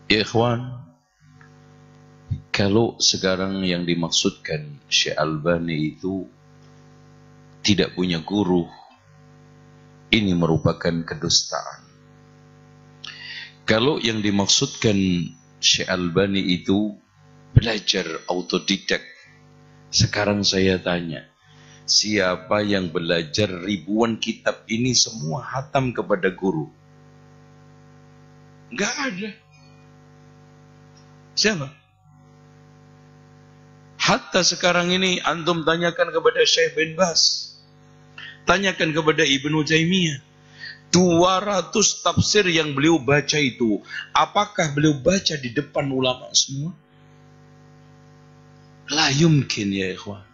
Ya ikhwan, kalau sekarang yang dimaksudkan Syekh Albani itu tidak punya guru, ini merupakan kedustaan. Kalau yang dimaksudkan Syekh Albani itu belajar autodidak, sekarang saya tanya, siapa yang belajar ribuan kitab ini semua hatam kepada guru? Enggak ada. Siapa? Hatta sekarang ini antum tanyakan kepada Syekh bin Baz, tanyakan kepada Ibnu Taimiyah, 200 tafsir yang beliau baca itu, apakah beliau baca di depan ulama semua? La yumkin ya ikhwan.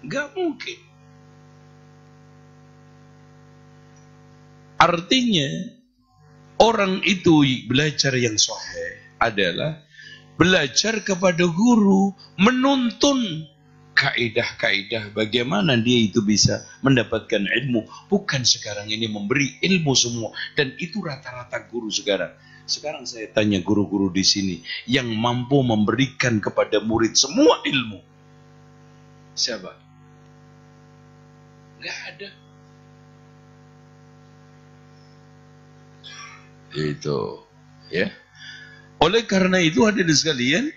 Enggak mungkin. Artinya orang itu belajar yang sahih adalah belajar kepada guru, menuntun kaidah-kaidah bagaimana dia itu bisa mendapatkan ilmu. Bukan sekarang ini memberi ilmu semua. Dan itu rata-rata guru sekarang. Sekarang saya tanya guru-guru di sini yang mampu memberikan kepada murid semua ilmu. Siapa? Enggak ada. Itu, ya. Oleh karena itu hadirin sekalian,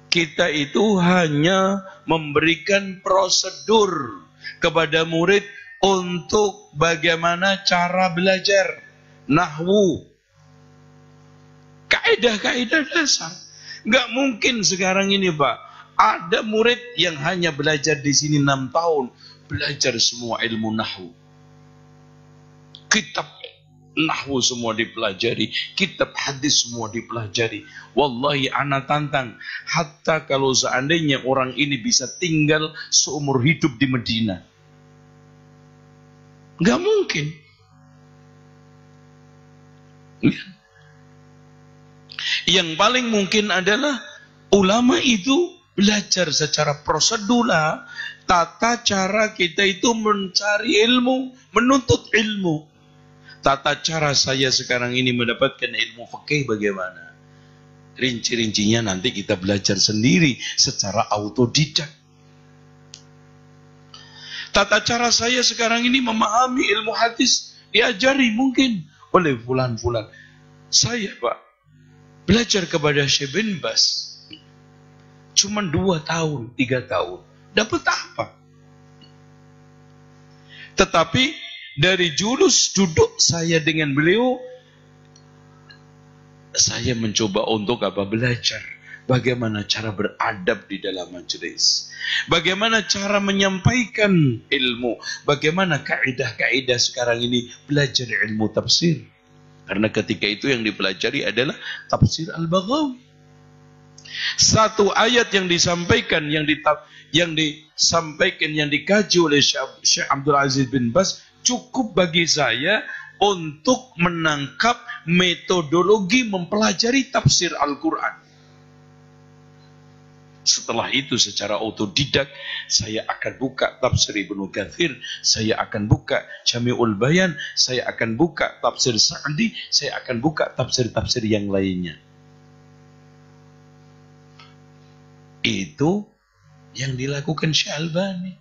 kita itu hanya memberikan prosedur kepada murid untuk bagaimana cara belajar nahwu, kaidah-kaidah dasar. Nggak mungkin sekarang ini Pak, ada murid yang hanya belajar di sini 6 tahun, belajar semua ilmu nahwu. Kitab nahwu semua dipelajari, kitab hadis semua dipelajari. Wallahi ana tantang, hatta kalau seandainya orang ini bisa tinggal seumur hidup di Medina, nggak mungkin. Yang paling mungkin adalah ulama itu belajar secara prosedur, tata cara kita itu mencari ilmu, menuntut ilmu. Tata cara saya sekarang ini mendapatkan ilmu fikih bagaimana? Rinci-rincinya nanti kita belajar sendiri secara autodidak. Tata cara saya sekarang ini memahami ilmu hadis diajari mungkin oleh fulan-fulan. Saya Pak belajar kepada Syekh bin Baz cuma 2 tahun, 3 tahun. Dapat apa? Tetapi dari jurus duduk saya dengan beliau, saya mencoba untuk apa? Belajar bagaimana cara beradab di dalam majelis, bagaimana cara menyampaikan ilmu, bagaimana kaidah-kaidah sekarang ini belajar ilmu tafsir. Karena ketika itu yang dipelajari adalah tafsir Al-Baghawi. Satu ayat yang disampaikan, yang disampaikan, yang dikaji oleh Syekh Abdul Aziz bin Baz, cukup bagi saya untuk menangkap metodologi mempelajari tafsir Al-Quran. Setelah itu secara otodidak saya akan buka tafsir Ibnu Katsir, saya akan buka Jami'ul Bayan, saya akan buka tafsir Sa'di, saya akan buka tafsir-tafsir yang lainnya. Itu yang dilakukan Syekh Albani.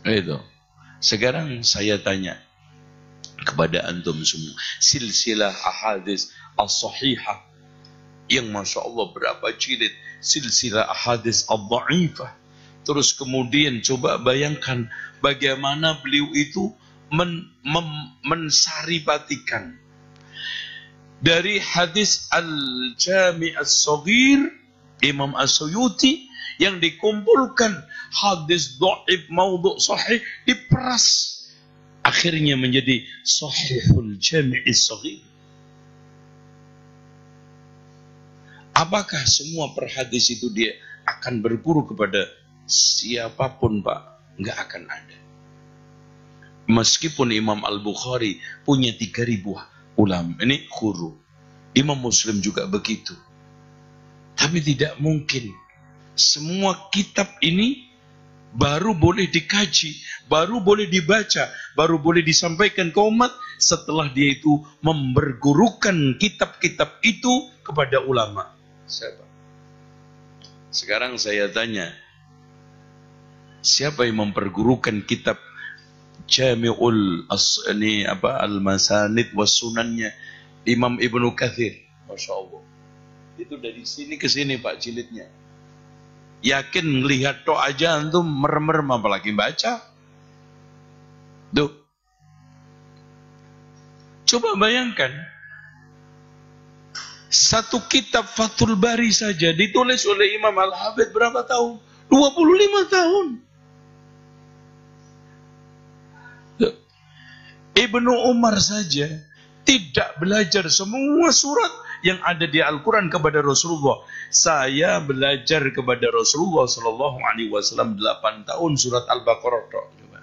Itu. Sekarang saya tanya kepada antum semua, silsilah ahadits as-sahihah yang Masya Allah berapa jilid, silsilah ahadits ad-dha'ifah. Terus kemudian coba bayangkan bagaimana beliau itu mensaripatikan dari hadis Al-Jami' As-Saghir Imam As-Suyuti yang dikumpulkan hadis dhaif, maudhu', sahih, diperas akhirnya menjadi Sahihul Jami' As-Saghir. Apakah semua per hadis itu dia akan berguru kepada siapapun Pak? Enggak akan ada. Meskipun Imam Al-Bukhari punya 3.000 ulama, ini guru. Imam Muslim juga begitu. Tapi tidak mungkin semua kitab ini baru boleh dikaji, baru boleh dibaca, baru boleh disampaikan ke umat setelah dia itu mempergurukan kitab-kitab itu kepada ulama. Siapa? Sekarang saya tanya, siapa yang mempergurukan kitab Jami'ul Al-Masanid was Sunannya Imam Ibnu Katsir? Masya Allah. Itu dari sini ke sini Pak jilidnya. Yakin lihat tok aja antum merem-merem apalagi baca. Tuh. Coba bayangkan. Satu kitab Fathul Bari saja ditulis oleh Imam Al-Hafidz berapa tahun? 25 tahun. Tuh. Ibnu Umar saja tidak belajar semua surat yang ada di Al-Quran kepada Rasulullah. Saya belajar kepada Rasulullah Sallallahu Alaihi Wasallam 8 tahun surat Al-Baqarah. Coba.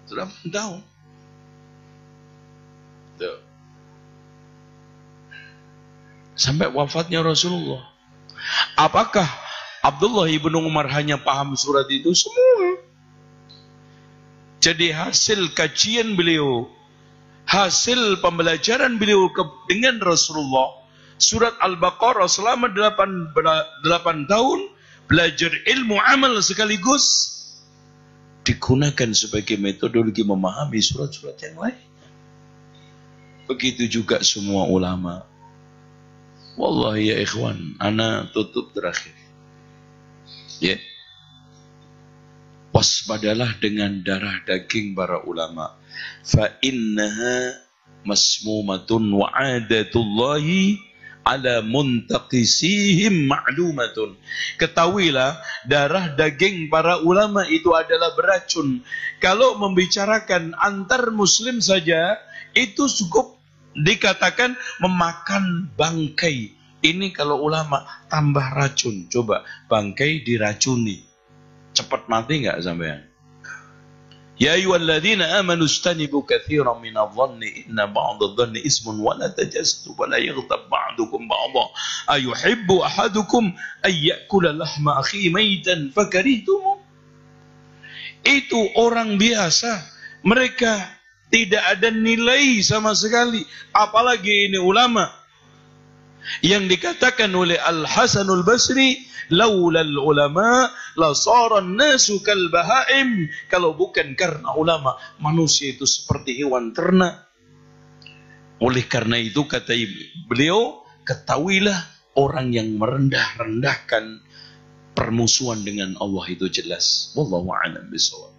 8 tahun. Tuh. Sampai wafatnya Rasulullah. Apakah Abdullah ibnu Umar hanya paham surat itu semua? Jadi hasil kajian beliau, hasil pembelajaran beliau dengan Rasulullah, surat Al-Baqarah selama 8 tahun, belajar ilmu amal sekaligus, digunakan sebagai metodologi memahami surat-surat yang lain. Begitu juga semua ulama. Wallahi ya ikhwan, ana tutup terakhir. Ya. Waspadalah dengan darah daging para ulama. Fa innaha masmumatun wa adatullahi ala muntaqisihim ma'lumatun. Ketahuilah darah daging para ulama itu adalah beracun. Kalau membicarakan antar muslim saja itu cukup dikatakan memakan bangkai. Ini kalau ulama tambah racun. Coba bangkai diracuni, cepat mati enggak sampean? Ya ayyuhalladzina amanu istanibu katsiran minadh-dhanni inna ba'dadh-dhanni ismun wa la tajassasu wa la yaghtab ba'dukum ba'dha ayuhibbu ahadukum ay ya'kula lahma akhihi maitan fakarihtum. Itu orang biasa, mereka tidak ada nilai sama sekali, apalagi ini ulama. Yang dikatakan oleh Al-Hasanul Basri, laulal ulama la saran nasu kal bahaim. Kalau bukan karena ulama, manusia itu seperti hewan ternak. Oleh karena itu kata beliau, ketahuilah orang yang merendah-rendahkan permusuhan dengan Allah itu jelas. Wallahu a'lam bishawab.